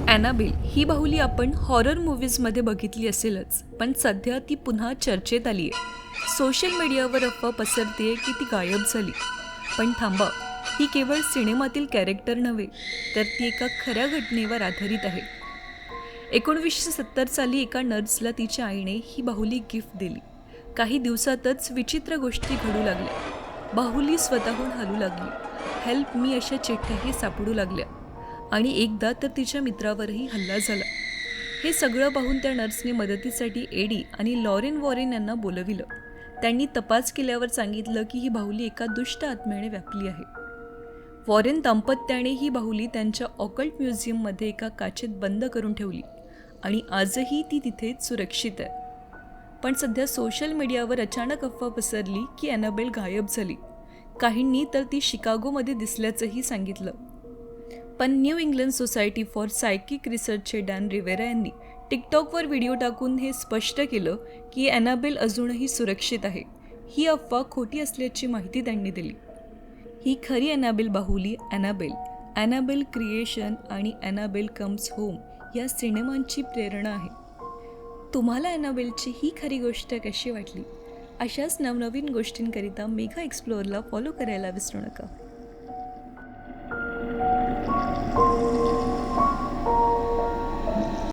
Annabelle ही बाहुली आपण horror मूव्हीजमध्ये बघितली असेलच, पण सध्या ती पुन्हा चर्चेत आली आहे. सोशल मीडियावर अफवा पसरते की ती गायब झाली. पण थांबा, ही केवळ सिनेमातील कॅरेक्टर नव्हे, तर ती एका खऱ्या घटनेवर आधारित आहे. 1970 साली एका नर्सला तिच्या आईने ही बाहुली गिफ्ट दिली. काही दिवसातच विचित्र गोष्टी घडू लागल्या. बाहुली स्वतःहून हलू लागली. हेल्प मी अशा चिठ्ठ्याही सापडू लागल्या आणि एकदा तर तिच्या मित्रावरही हल्ला झाला. हे सगळं पाहून त्या नर्सने मदतीसाठी एडी आणि लॉरेन वॉरेन यांना बोलविलं. त्यांनी तपास केल्यावर सांगितलं की ही बाहुली एका दुष्ट आत्म्याने व्यापली आहे. वॉरेन दाम्पत्याने ही बाहुली त्यांच्या ऑकल्ट म्युझियममध्ये एका काचेत बंद करून ठेवली आणि आजही ती तिथेच सुरक्षित आहे. पण सध्या सोशल मीडियावर अचानक अफवा पसरली की ॲनाबेल गायब झाली. काहींनी तर ती शिकागोमध्ये दिसल्याचंही सांगितलं. पण New England society for psychic रिसर्चचे डॅन रिवेरा यांनी टिकटॉकवर व्हिडिओ टाकून हे स्पष्ट केलं की ॲनाबेल अजूनही सुरक्षित आहे. ही अफवा खोटी असल्याची माहिती त्यांनी दिली. ही खरी ॲनाबेल बाहुली ॲनाबेल क्रिएशन आणि ॲनाबेल कम्स होम या सिनेमांची प्रेरणा आहे. तुम्हाला ॲनाबेलची ही खरी गोष्ट कशी वाटली? अशाच नवनवीन गोष्टींकरिता मेगा एक्सप्लोअरला फॉलो करायला विसरू नका.